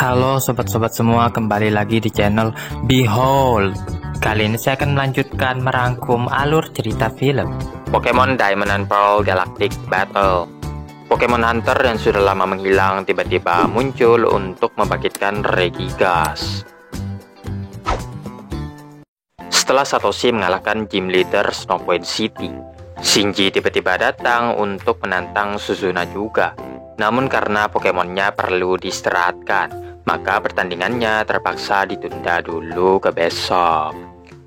Halo sobat-sobat semua, kembali lagi di channel Behold. Kali ini saya akan melanjutkan merangkum alur cerita film Pokemon Diamond and Pearl Galactic Battle. Pokemon Hunter yang sudah lama menghilang tiba-tiba muncul untuk membangkitkan Regigas. Setelah Satoshi mengalahkan gym leader Snow Point City, Shinji tiba-tiba datang untuk menantang Suzuna juga. Namun karena Pokemonnya perlu diistirahatkan, maka pertandingannya terpaksa ditunda dulu ke besok.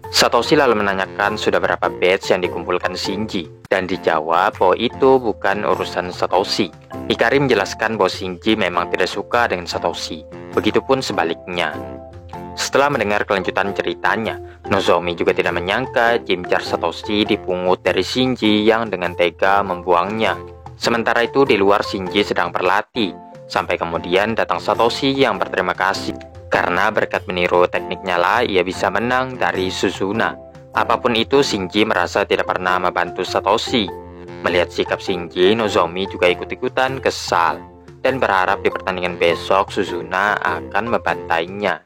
Satoshi lalu menanyakan sudah berapa badge yang dikumpulkan Shinji, dan dijawab bahwa itu bukan urusan Satoshi. Hikari menjelaskan bahwa Shinji memang tidak suka dengan Satoshi, begitupun sebaliknya. Setelah mendengar kelanjutan ceritanya, Nozomi juga tidak menyangka gym jar Satoshi dipungut dari Shinji yang dengan tega membuangnya. Sementara itu di luar Shinji sedang berlatih, sampai kemudian datang Satoshi yang berterima kasih. Karena berkat meniru tekniknya lah ia bisa menang dari Suzuna. Apapun itu Shinji merasa tidak pernah membantu Satoshi. Melihat sikap Shinji, Nozomi juga ikut-ikutan kesal dan berharap di pertandingan besok Suzuna akan membantainya.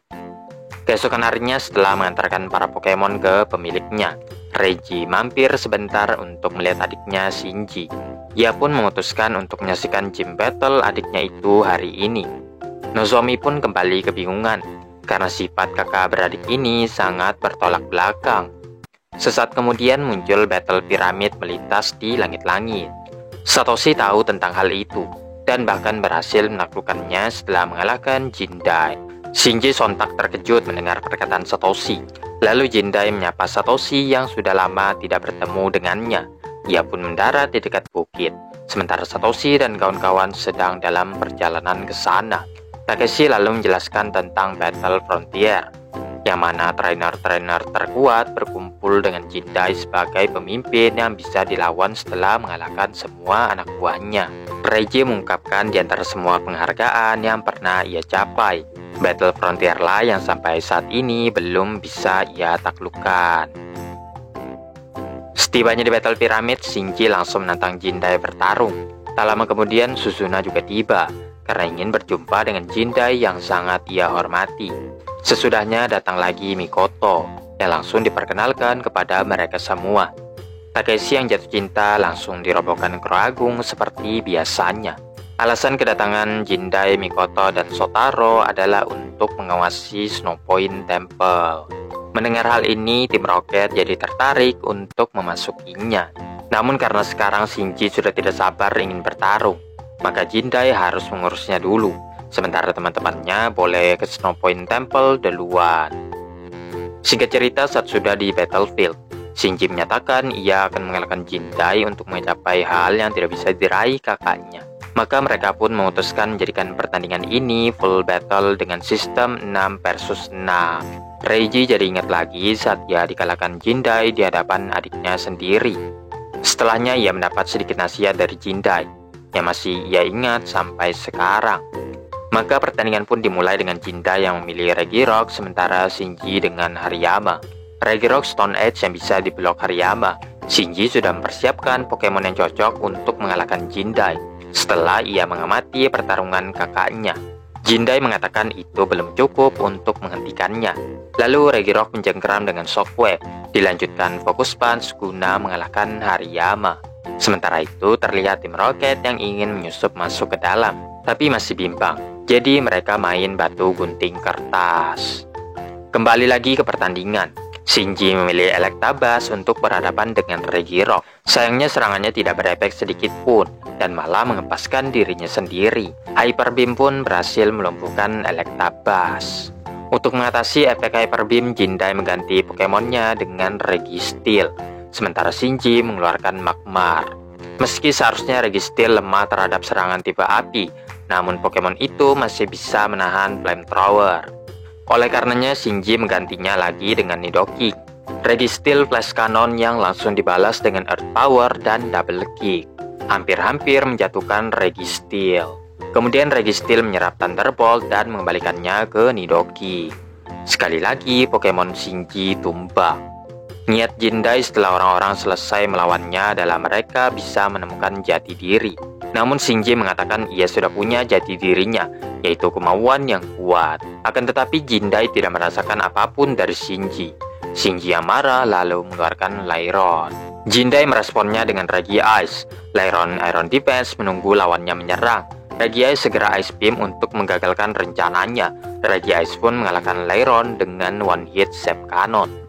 Keesokan harinya setelah mengantarkan para Pokemon ke pemiliknya, Reggie mampir sebentar untuk melihat adiknya Shinji. Ia pun memutuskan untuk menyaksikan gym battle adiknya itu hari ini. Nozomi pun kembali kebingungan, karena sifat kakak beradik ini sangat bertolak belakang. Sesaat kemudian muncul battle piramid melintas di langit-langit. Satoshi tahu tentang hal itu, dan bahkan berhasil menaklukkannya setelah mengalahkan Jindai. Shinji sontak terkejut mendengar perkataan Satoshi. Lalu Jindai menyapa Satoshi yang sudah lama tidak bertemu dengannya. Ia pun mendarat di dekat bukit, sementara Satoshi dan kawan-kawan sedang dalam perjalanan ke sana. Takeshi lalu menjelaskan tentang Battle Frontier, yang mana trainer-trainer terkuat berkumpul dengan Jindai sebagai pemimpin yang bisa dilawan setelah mengalahkan semua anak buahnya. Reggie mengungkapkan di antara semua penghargaan yang pernah ia capai, Battle Frontier lah yang sampai saat ini belum bisa ia taklukkan. Setibanya di Battle Pyramid, Shinji langsung menantang Jindai bertarung. Tak lama kemudian Suzuna juga tiba, karena ingin berjumpa dengan Jindai yang sangat ia hormati. Sesudahnya datang lagi Mikoto, yang langsung diperkenalkan kepada mereka semua. Takeshi yang jatuh cinta langsung dirobohkan ke Agung seperti biasanya. Alasan kedatangan Jindai, Mikoto, dan Shotaro adalah untuk mengawasi Snow Point Temple. Mendengar hal ini, tim Rocket jadi tertarik untuk memasukinya. Namun karena sekarang Shinji sudah tidak sabar ingin bertarung, maka Jindai harus mengurusnya dulu. Sementara teman-temannya boleh ke Snow Point Temple duluan. Singkat cerita, saat sudah di battlefield, Shinji menyatakan ia akan mengalahkan Jindai untuk mencapai hal yang tidak bisa diraih kakaknya. Maka mereka pun memutuskan menjadikan pertandingan ini full battle dengan sistem 6 versus 6. Reggie jadi ingat lagi saat ia dikalahkan Jindai di hadapan adiknya sendiri. Setelahnya ia mendapat sedikit nasihat dari Jindai, yang masih ia ingat sampai sekarang. Maka pertandingan pun dimulai dengan Jindai yang memilih Regirock, sementara Shinji dengan Hariyama. Regirock Stone Edge yang bisa diblok Hariyama. Shinji sudah mempersiapkan Pokemon yang cocok untuk mengalahkan Jindai. Setelah ia mengamati pertarungan kakaknya, Jindai mengatakan itu belum cukup untuk menghentikannya. Lalu Regirock menjengkeram dengan Shockwave, dilanjutkan Focus Punch guna mengalahkan Hariyama. Sementara itu terlihat tim Rocket yang ingin menyusup masuk ke dalam, tapi masih bimbang. Jadi mereka main batu gunting kertas. Kembali lagi ke pertandingan. Shinji memilih Electabuzz untuk berhadapan dengan Regirock. Sayangnya serangannya tidak berefek sedikit pun, dan malah mengempaskan dirinya sendiri. Hyper Beam pun berhasil melumpuhkan Electabuzz. Untuk mengatasi efek Hyper Beam, Jindai mengganti Pokemonnya dengan Registeel, sementara Shinji mengeluarkan Magmar. Meski seharusnya Registeel lemah terhadap serangan tipe api, namun Pokemon itu masih bisa menahan Flamethrower. Oleh karenanya Shinji menggantinya lagi dengan Nidoking, Registeel Flash Cannon yang langsung dibalas dengan Earth Power dan Double Kick. Hampir-hampir menjatuhkan Registeel. Kemudian Registeel menyerap Thunderbolt dan mengembalikannya ke Nidoking. Sekali lagi Pokemon Shinji tumbang. Niat Jindai setelah orang-orang selesai melawannya adalah mereka bisa menemukan jati diri. Namun Shinji mengatakan ia sudah punya jati dirinya, yaitu kemauan yang kuat. Akan tetapi Jindai tidak merasakan apapun dari Shinji. Shinji yang marah lalu mengeluarkan Lairon. Jindai meresponnya dengan Regi Ice. Lairon Iron Defense menunggu lawannya menyerang. Regi Ice segera Ice Beam untuk menggagalkan rencananya. Regi Ice pun mengalahkan Lairon dengan One Hit Shape Cannon.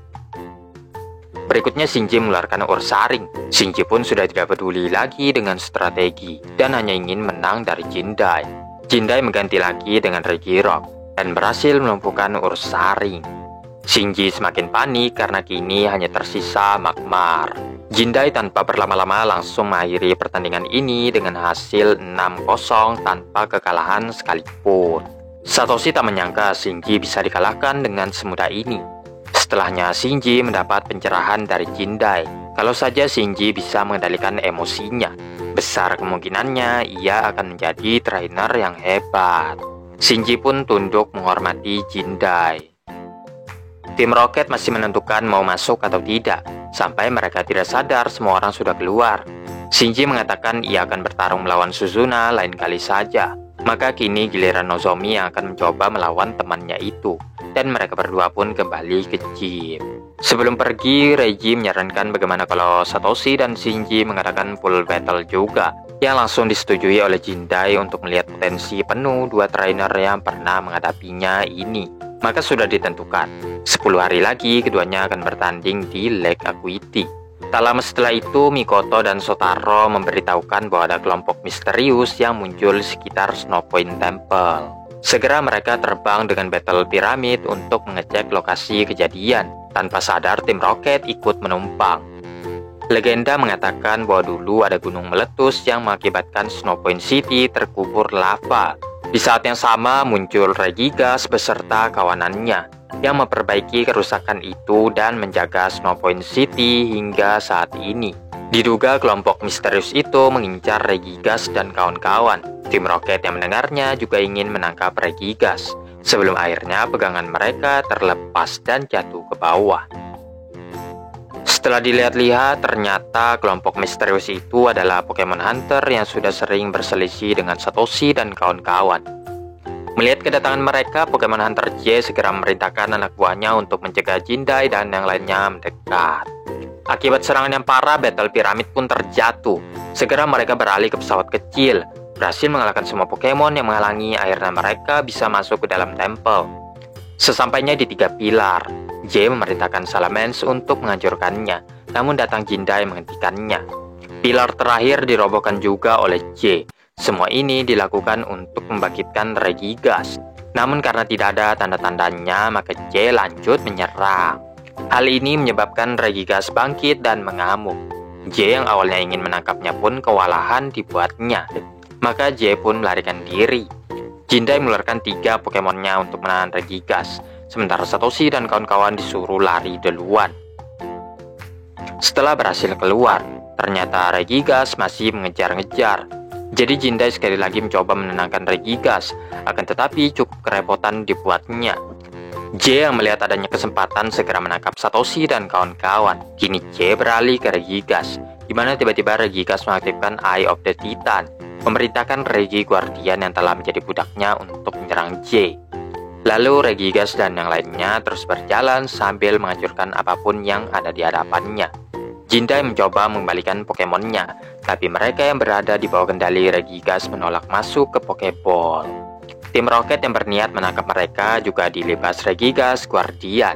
Berikutnya Shinji mengeluarkan Ursaring. Shinji pun sudah tidak peduli lagi dengan strategi dan hanya ingin menang dari Jindai. Jindai mengganti lagi dengan Regi Rock dan berhasil melumpuhkan Ursaring. Shinji semakin panik karena kini hanya tersisa Magmar. Jindai tanpa berlama-lama langsung mengakhiri pertandingan ini dengan hasil 6-0 tanpa kekalahan sekalipun. Satoshi tak menyangka Shinji bisa dikalahkan dengan semudah ini. Setelahnya Shinji mendapat pencerahan dari Jindai. Kalau saja Shinji bisa mengendalikan emosinya, besar kemungkinannya ia akan menjadi trainer yang hebat. Shinji pun tunduk menghormati Jindai. Tim Rocket masih menentukan mau masuk atau tidak, sampai mereka tidak sadar semua orang sudah keluar. Shinji mengatakan ia akan bertarung melawan Suzuna lain kali saja. Maka kini giliran Nozomi yang akan mencoba melawan temannya itu, dan mereka berdua pun kembali ke gym. Sebelum pergi, Reiji menyarankan bagaimana kalau Satoshi dan Shinji mengadakan full battle juga, yang langsung disetujui oleh Jindai untuk melihat potensi penuh dua trainer yang pernah menghadapinya ini. Maka sudah ditentukan, 10 hari lagi keduanya akan bertanding di Lake Acuity. Tak lama setelah itu, Mikoto dan Shotaro memberitahukan bahwa ada kelompok misterius yang muncul di sekitar Snow Point Temple. Segera mereka terbang dengan Battle Pyramid untuk mengecek lokasi kejadian. Tanpa sadar, tim Rocket ikut menumpang. Legenda mengatakan bahwa dulu ada gunung meletus yang mengakibatkan Snow Point City terkubur lava. Di saat yang sama muncul Regigas beserta kawanannya yang memperbaiki kerusakan itu dan menjaga Snow Point City hingga saat ini. Diduga kelompok misterius itu mengincar Regigas dan kawan-kawan. Tim Rocket yang mendengarnya juga ingin menangkap Regigas sebelum akhirnya pegangan mereka terlepas dan jatuh ke bawah. Setelah dilihat-lihat, ternyata kelompok misterius itu adalah Pokemon Hunter yang sudah sering berselisih dengan Satoshi dan kawan-kawan. Melihat kedatangan mereka, Pokemon Hunter J segera memerintahkan anak buahnya untuk mencegah Jindai dan yang lainnya mendekat. Akibat serangan yang parah, Battle Pyramid pun terjatuh. Segera mereka beralih ke pesawat kecil, berhasil mengalahkan semua Pokemon yang menghalangi akhirnya mereka bisa masuk ke dalam temple. Sesampainya di 3 pilar, J memerintahkan Salamence untuk menghancurkannya, namun datang Jindai menghentikannya. Pilar terakhir dirobohkan juga oleh J. Semua ini dilakukan untuk membangkitkan Regigas. Namun karena tidak ada tanda-tandanya, maka J lanjut menyerang. Hal ini menyebabkan Regigas bangkit dan mengamuk. J yang awalnya ingin menangkapnya pun kewalahan dibuatnya. Maka J pun melarikan diri. Jindai mengeluarkan 3 Pokemonnya untuk menahan Regigas, sementara Satoshi dan kawan-kawan disuruh lari duluan. Setelah berhasil keluar, ternyata Regigas masih mengejar-ngejar. Jadi Jindai sekali lagi mencoba menenangkan Regigas, akan tetapi cukup kerepotan dibuatnya. J yang melihat adanya kesempatan segera menangkap Satoshi dan kawan-kawan. Kini J beralih ke Regigas, di mana tiba-tiba Regigas mengaktifkan Eye of the Titan, memerintahkan Regi Guardian yang telah menjadi budaknya untuk menyerang J. Lalu Regigas dan yang lainnya terus berjalan sambil menghancurkan apapun yang ada di hadapannya. Jindai mencoba mengembalikan Pokemonnya, tapi mereka yang berada di bawah kendali Regigas menolak masuk ke Pokeball. Tim Rocket yang berniat menangkap mereka juga dilibas Regigas Guardian.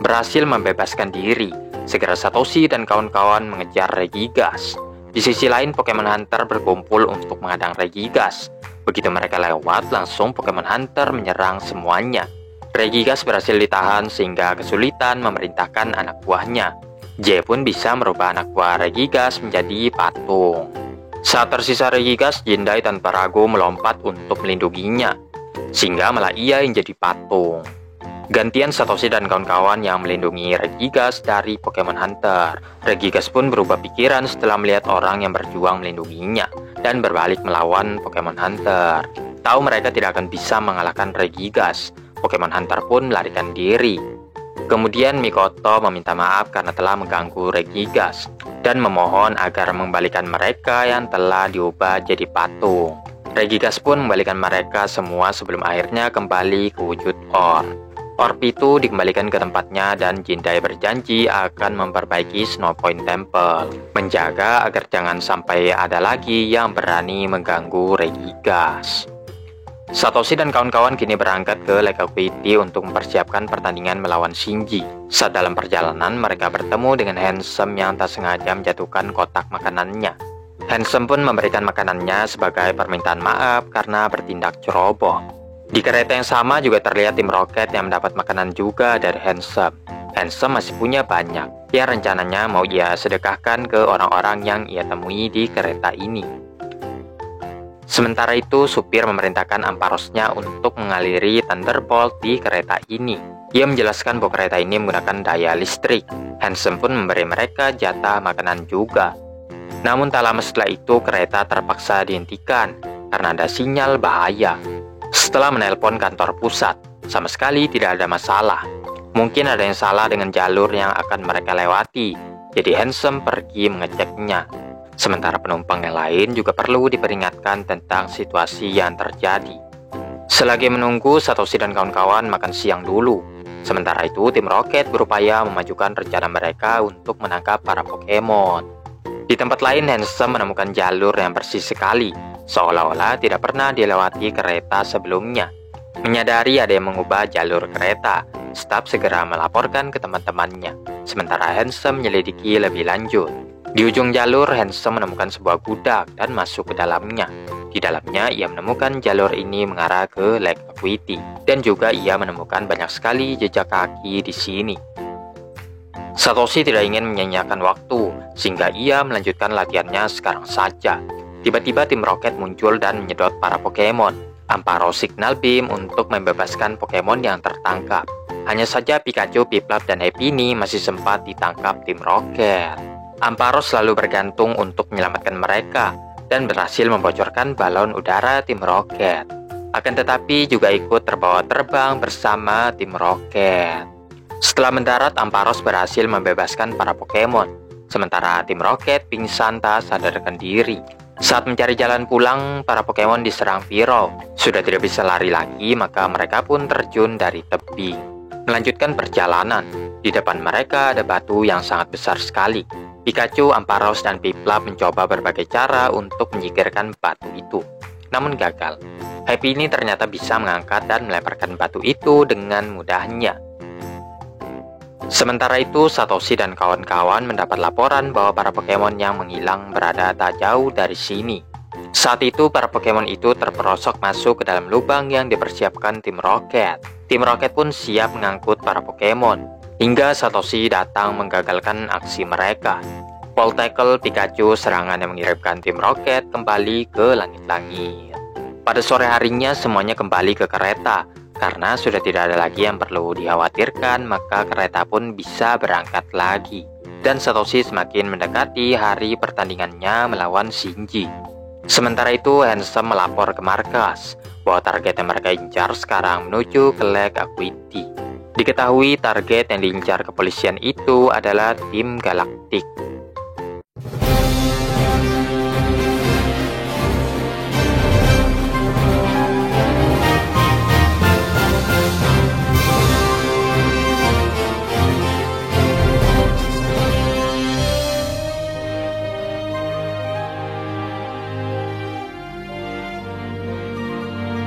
Berhasil membebaskan diri, segera Satoshi dan kawan-kawan mengejar Regigas. Di sisi lain, Pokemon Hunter berkumpul untuk menghadang Regigas. Begitu mereka lewat, langsung Pokemon Hunter menyerang semuanya. Regigas berhasil ditahan sehingga kesulitan memerintahkan anak buahnya. J pun bisa merubah anak buah Regigas menjadi patung. Saat tersisa Regigas, Jindai tanpa ragu melompat untuk melindunginya, sehingga malah ia yang jadi patung. Gantian Satoshi dan kawan-kawan yang melindungi Regigas dari Pokemon Hunter. Regigas pun berubah pikiran setelah melihat orang yang berjuang melindunginya dan berbalik melawan Pokemon Hunter. Tahu mereka tidak akan bisa mengalahkan Regigas, Pokemon Hunter pun melarikan diri. Kemudian Mikoto meminta maaf karena telah mengganggu Regigas dan memohon agar mengembalikan mereka yang telah diubah jadi patung. Regigas pun membalikan mereka semua sebelum akhirnya kembali ke wujud orb. Orb itu dikembalikan ke tempatnya dan Jindai berjanji akan memperbaiki Snow Point Temple, menjaga agar jangan sampai ada lagi yang berani mengganggu Regigas. Satoshi dan kawan-kawan kini berangkat ke Lake Acuity untuk mempersiapkan pertandingan melawan Shinji. Saat dalam perjalanan, mereka bertemu dengan Handsome yang tak sengaja menjatuhkan kotak makanannya. Handsome pun memberikan makanannya sebagai permintaan maaf karena bertindak ceroboh. Di kereta yang sama juga terlihat tim Rocket yang mendapat makanan juga dari Handsome. Handsome masih punya banyak, yang rencananya mau ia sedekahkan ke orang-orang yang ia temui di kereta ini. Sementara itu, supir memerintahkan amparosnya untuk mengaliri Thunderbolt di kereta ini. Ia menjelaskan bahwa kereta ini menggunakan daya listrik. Handsome pun memberi mereka jatah makanan juga. Namun tak lama setelah itu, kereta terpaksa dihentikan karena ada sinyal bahaya. Setelah menelpon kantor pusat, sama sekali tidak ada masalah. Mungkin ada yang salah dengan jalur yang akan mereka lewati, jadi Handsome pergi mengeceknya. Sementara penumpang yang lain juga perlu diperingatkan tentang situasi yang terjadi. Selagi menunggu, Satoshi dan kawan-kawan makan siang dulu. Sementara itu, tim Rocket berupaya memajukan rencana mereka untuk menangkap para Pokemon. Di tempat lain, Handsome menemukan jalur yang bersih sekali, seolah-olah tidak pernah dilewati kereta sebelumnya. Menyadari ada yang mengubah jalur kereta, staf segera melaporkan ke teman-temannya. Sementara Handsome menyelidiki lebih lanjut. Di ujung jalur, Handsome menemukan sebuah gudang dan masuk ke dalamnya. Di dalamnya, ia menemukan jalur ini mengarah ke Lake Acuity, dan juga ia menemukan banyak sekali jejak kaki di sini. Satoshi tidak ingin menyia-nyiakan waktu, sehingga ia melanjutkan latihannya sekarang saja. Tiba-tiba tim Rocket muncul dan menyedot para Pokemon. Amparo Signal Beam untuk membebaskan Pokemon yang tertangkap. Hanya saja Pikachu, Piplup, dan Happiny masih sempat ditangkap tim Rocket. Amparo selalu bergantung untuk menyelamatkan mereka dan berhasil membocorkan balon udara tim Rocket. Akan tetapi juga ikut terbawa terbang bersama tim Rocket. Setelah mendarat, Amparos berhasil membebaskan para Pokemon. Sementara tim Rocket pingsan tak sadarkan diri. Saat mencari jalan pulang, para Pokemon diserang Piro. Sudah tidak bisa lari lagi, maka mereka pun terjun dari tebing. Melanjutkan perjalanan, di depan mereka ada batu yang sangat besar sekali. Pikachu, Amparos, dan Piplup mencoba berbagai cara untuk menyingkirkan batu itu. Namun gagal. Happiny ternyata bisa mengangkat dan melemparkan batu itu dengan mudahnya. Sementara itu, Satoshi dan kawan-kawan mendapat laporan bahwa para Pokemon yang menghilang berada tak jauh dari sini. Saat itu, para Pokemon itu terperosok masuk ke dalam lubang yang dipersiapkan tim Rocket. Tim Rocket pun siap mengangkut para Pokemon, hingga Satoshi datang menggagalkan aksi mereka. Volt Tackle Pikachu serangan yang mengirimkan tim Rocket kembali ke langit-langit. Pada sore harinya, semuanya kembali ke kereta. Karena sudah tidak ada lagi yang perlu dikhawatirkan, maka kereta pun bisa berangkat lagi. Dan Satoshi semakin mendekati hari pertandingannya melawan Shinji. Sementara itu, Handsome melapor ke markas bahwa target yang mereka incar sekarang menuju ke Lake Acuity. Diketahui target yang diincar kepolisian itu adalah tim Galaktik.